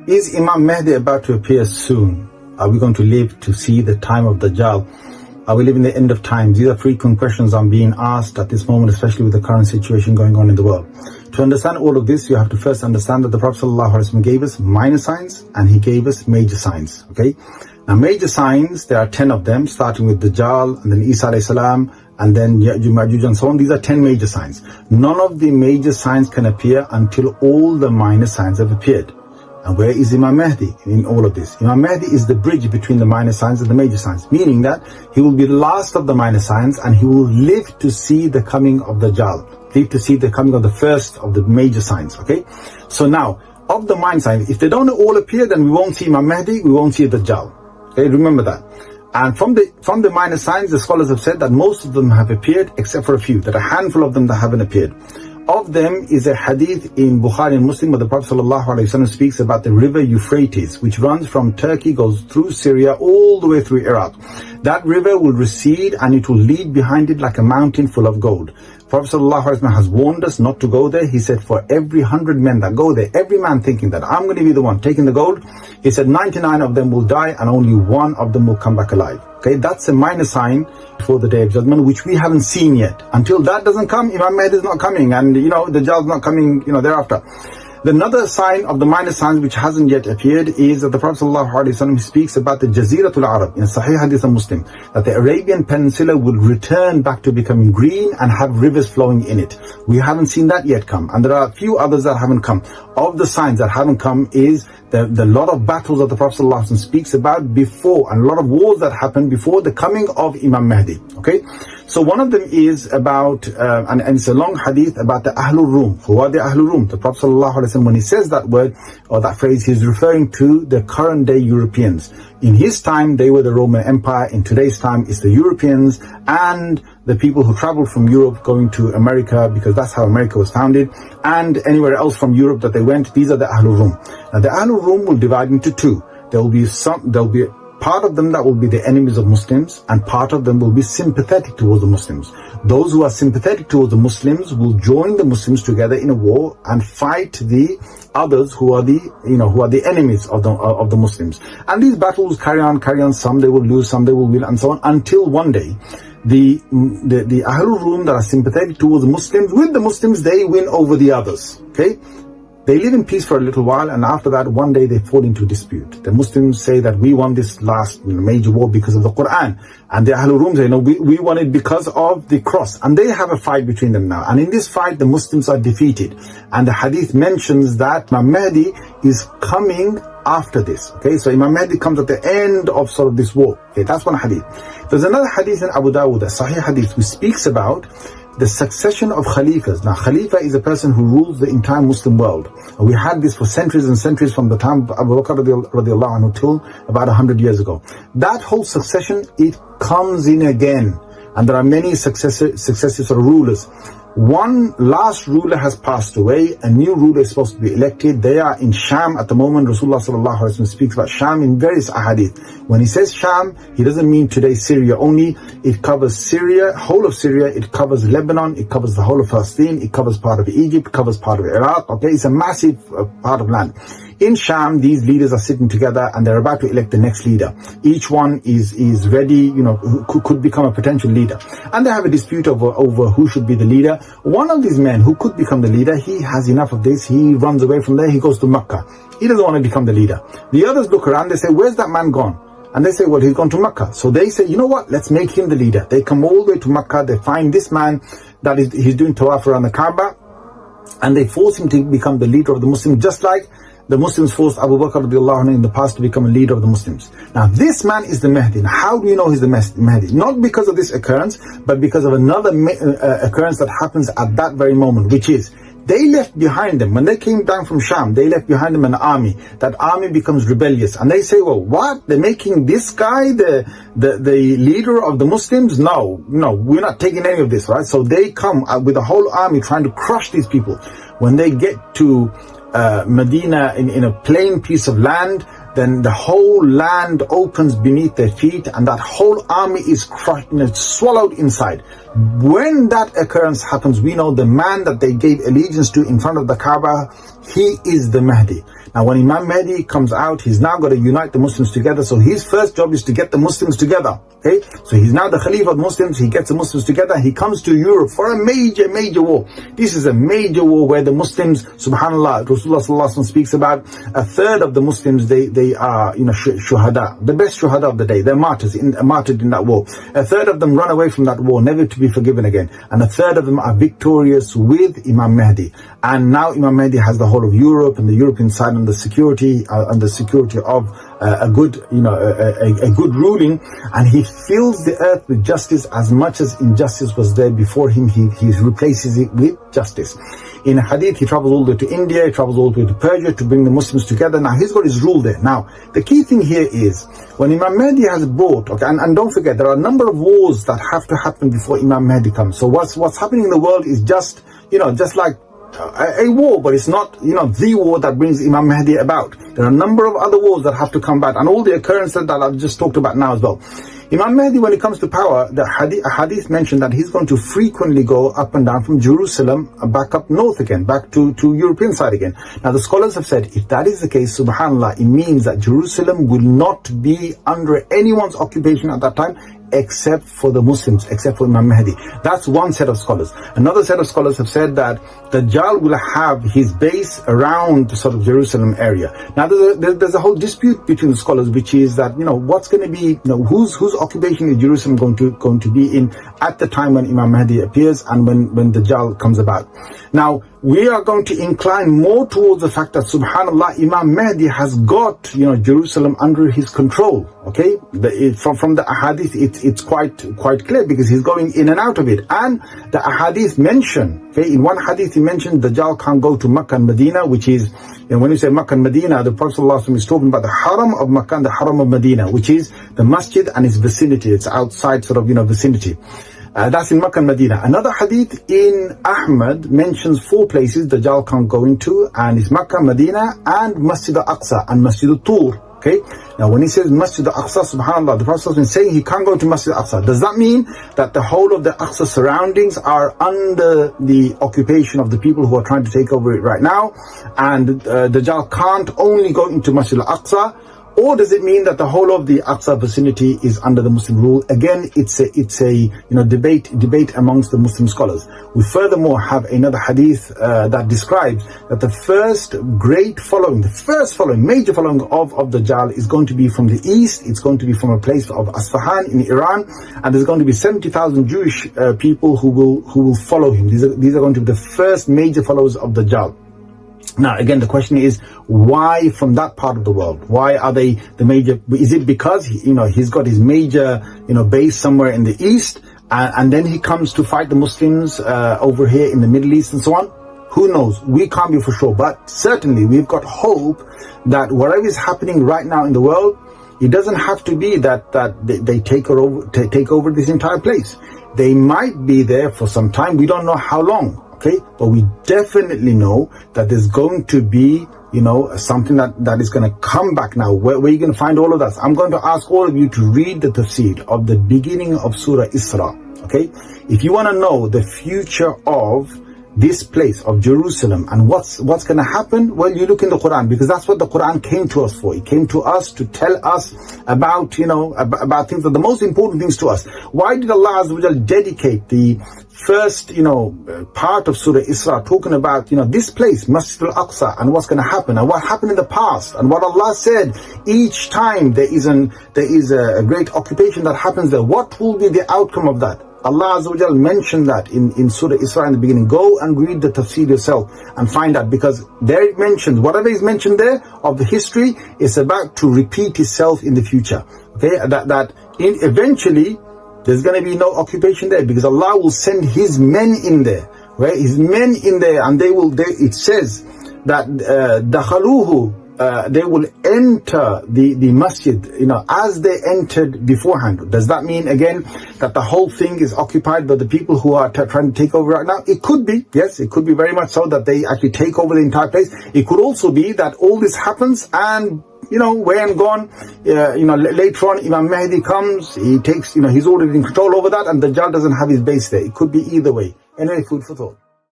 Is Imam Mahdi about to appear soon? Are we going to live to see the time of Dajjal? Are we living the end of times? These are frequent questions I'm being asked at this moment, especially with the current situation going on in the world. To understand all of this, you have to first understand that the Prophet ﷺ gave us minor signs and he gave us major signs. Okay? Now, major signs, there are 10 of them, starting with Dajjal and then Isa alayhi salam, and then Ya'juj, Ma'juj, and so on. These are 10 major signs. None of the major signs can appear until all the minor signs have appeared. And where is Imam Mahdi in all of this? Imam Mahdi is the bridge between the minor signs and the major signs, meaning that he will be the last of the minor signs and he will live to see the coming of Dajjal, live to see the coming of the first of the major signs, okay? So now, of the minor signs, if they don't all appear, then we won't see Imam Mahdi, we won't see Dajjal, okay? Remember that. And from the minor signs, the scholars have said that most of them have appeared, except for a few. There are a handful of them that haven't appeared. Of them is a hadith in Bukhari and Muslim where the Prophet ﷺ speaks about the river Euphrates, which runs from Turkey, goes through Syria, all the way through Iraq. That river will recede and it will leave behind it like a mountain full of gold. Prophet ﷺ has warned us not to go there. He said, for every 100 men that go there, every man thinking that I'm going to be the one taking the gold, he said 99 of them will die and only one of them will come back alive. Okay, that's a minor sign for the Day of Judgment, which we haven't seen yet. Until that doesn't come, Imam Mahdi is not coming, and the Dajjal is not coming, thereafter. Another sign of the minor signs which hasn't yet appeared is that the Prophet ﷺ speaks about the Jaziratul Arab in Sahih Hadith of Muslim, that the Arabian Peninsula will return back to becoming green and have rivers flowing in it. We haven't seen that yet come, and there are a few others that haven't come. Of the signs that haven't come is the lot of battles that the Prophet ﷺ speaks about before, and a lot of wars that happened before the coming of Imam Mahdi. Okay, so one of them is about, and it's a long hadith about the Ahlul Rum. Who are the Ahlul Rum? The Prophet ﷺ, when he says that word or that phrase, he's referring to the current day Europeans. In his time, they were the Roman Empire. In today's time, it's the Europeans and the people who traveled from Europe going to America, because that's how America was founded, and anywhere else from Europe that they went. These are the Ahlul Rum. Now, the Ahlul Rum will divide into two. There'll be part of them that will be the enemies of Muslims, and part of them will be sympathetic towards the Muslims. Those who are sympathetic towards the Muslims will join the Muslims together in a war and fight the others who are the enemies of the Muslims. And these battles carry on. Some they will lose, some they will win, and so on, until one day the Ahlul Rum that are sympathetic towards the Muslims, with the Muslims, they win over the others. Okay? They live in peace for a little while, and after that, one day they fall into dispute. The Muslims say that we won this last major war because of the Quran, and the Ahlul Rum say, no, we won it because of the cross. And they have a fight between them now. And in this fight, the Muslims are defeated. And the hadith mentions that Imam Mahdi is coming after this. Okay, so Imam Mahdi comes at the end of sort of this war. Okay, that's one hadith. There's another hadith in Abu Dawud, a Sahih hadith, which speaks about the succession of Khalifas. Now, Khalifa is a person who rules the entire Muslim world. And we had this for centuries and centuries, from the time of Abu Bakr radiallahu anhu till about 100 years ago. That whole succession, it comes in again. And there are many successive rulers. One last ruler has passed away. A new ruler is supposed to be elected. They are in Sham at the moment. Rasulullah sallallahu alaihi wasallam speaks about Sham in various ahadith. When he says Sham, he doesn't mean today Syria only. It covers Syria, whole of Syria. It covers Lebanon. It covers the whole of Palestine. It covers part of Egypt. Covers part of Iraq. Okay, it's a massive part of land. In Sham, these leaders are sitting together and they're about to elect the next leader. Each one is ready, who could become a potential leader. And they have a dispute over who should be the leader. One of these men who could become the leader, he has enough of this. He runs away from there. He goes to Makkah. He doesn't want to become the leader. The others look around. They say, where's that man gone? And they say, well, he's gone to Makkah. So they say, you know what? Let's make him the leader. They come all the way to Makkah. They find this man he's doing tawaf around the Kaaba. And they force him to become the leader of the Muslims, just like the Muslims forced Abu Bakr radiallahu anhu in the past to become a leader of the Muslims. Now, this man is the Mahdi. Now, how do you know he's the Mahdi? Not because of this occurrence, but because of another occurrence that happens at that very moment, which is, they left behind them, when they came down from Sham, they left behind them an army. That army becomes rebellious. And they say, well, what? They're making this guy the leader of the Muslims? No, we're not taking any of this, right? So they come with a whole army trying to crush these people. When they get to Medina in a plain piece of land, then the whole land opens beneath their feet and that whole army is crushed and it's swallowed inside. When that occurrence happens, we know the man that they gave allegiance to in front of the Kaaba, he is the Mahdi. Now when Imam Mahdi comes out, he's now got to unite the Muslims together. So his first job is to get the Muslims together. Okay, so he's now the Khalifa of Muslims. He gets the Muslims together. He comes to Europe for a major war. This is a major war where the Muslims, subhanallah, Rasulullah sallallahu alaihi wasallam speaks about a third of the Muslims, they are, shuhada, the best shuhada of the day. They're martyrs, martyred in that war. A third of them run away from that war, never to be forgiven again. And a third of them are victorious with Imam Mahdi. And now Imam Mahdi has the whole of Europe and the European side and the security of a good ruling, and he fills the earth with justice. As much as injustice was there before him, he replaces it with justice. In a hadith, he travels all the way to India, he travels all the way to Persia to bring the Muslims together. Now he's got his rule there. Now the key thing here is when Imam Mahdi has brought, and don't forget, there are a number of wars that have to happen before Imam Mahdi comes. So what's happening in the world is just like a war, but it's not, the war that brings Imam Mahdi about. There are a number of other wars that have to come back, and all the occurrences that I've just talked about now as well. Imam Mahdi, when it comes to power, the hadith mentioned that he's going to frequently go up and down from Jerusalem back up north again, back to European side again. Now the scholars have said, if that is the case, subhanallah, it means that Jerusalem will not be under anyone's occupation at that time, except for the Muslims, except for Imam Mahdi. That's one set of scholars. Another set of scholars have said that Dajjal will have his base around the sort of Jerusalem area. Now there's a whole dispute between the scholars, which is that, what's going to be, whose occupation is Jerusalem going to be in at the time when Imam Mahdi appears and when Dajjal comes about. Now, we are going to incline more towards the fact that, subhanallah, Imam Mahdi has got, Jerusalem under his control. Okay, from the ahadith, it's quite clear because he's going in and out of it. And the ahadith mention, okay, in one hadith he mentioned Dajjal can't go to Makkah and Medina, which is, when you say Makkah and Medina, the Prophet ﷺ is talking about the Haram of Makkah and the Haram of Medina, which is the masjid and its vicinity. It's outside sort of, vicinity. That's in Makkah and Medina. Another hadith in Ahmad mentions 4 places Dajjal can't go into, and it's Makkah, Medina, and Masjid al-Aqsa and Masjid al-Tur. Okay, now when he says Masjid al-Aqsa, subhanAllah, the Prophet is saying he can't go to Masjid al-Aqsa. Does that mean that the whole of the Aqsa surroundings are under the occupation of the people who are trying to take over it right now, and Dajjal can't only go into Masjid al-Aqsa? Or does it mean that the whole of the Aqsa vicinity is under the Muslim rule? Again, it's a debate amongst the Muslim scholars. We furthermore have another hadith that describes that the first major following of Dajjal is going to be from the east. It's going to be from a place of Asfahan in Iran, and there's going to be 70,000 Jewish people who will follow him. These are going to be the first major followers of Dajjal. Now, again, the question is, why from that part of the world? Why are they the major? Is it because, he's got his major, base somewhere in the east, and then he comes to fight the Muslims over here in the Middle East and so on? Who knows? We can't be for sure, but certainly we've got hope that whatever is happening right now in the world, it doesn't have to be that they take over this entire place. They might be there for some time. We don't know how long. Okay, but we definitely know that there's going to be, something that is going to come back now. Where are you going to find all of that? I'm going to ask all of you to read the tafsir of the beginning of Surah Isra. Okay, if you want to know the future of this place of Jerusalem and what's going to happen, well, you look in the Quran, because that's what the Quran came to us for. It came to us to tell us about, about things that the most important things to us. Why did Allah Azza wa Jal dedicate the first, part of Surah Isra talking about, this place, Masjid al-Aqsa, and what's going to happen and what happened in the past and what Allah said each time there is a great occupation that happens there. What will be the outcome of that? Allah Azza wa Jal mentioned that in Surah Isra in the beginning. Go and read the tafsir yourself and find out, because there it mentions, whatever is mentioned there of the history is about to repeat itself in the future. Okay, eventually there's going to be no occupation there, because Allah will send His men in there, right? His men in there, and it says that dakhaluhu, they will enter the masjid, as they entered beforehand. Does that mean, again, that the whole thing is occupied by the people who are trying to take over right now? It could be, yes, it could be very much so that they actually take over the entire place. It could also be that all this happens and, when gone, later on Imam Mahdi comes, he takes, he's already in control over that, and Dajjal doesn't have his base there. It could be either way. Anyway, food for thought.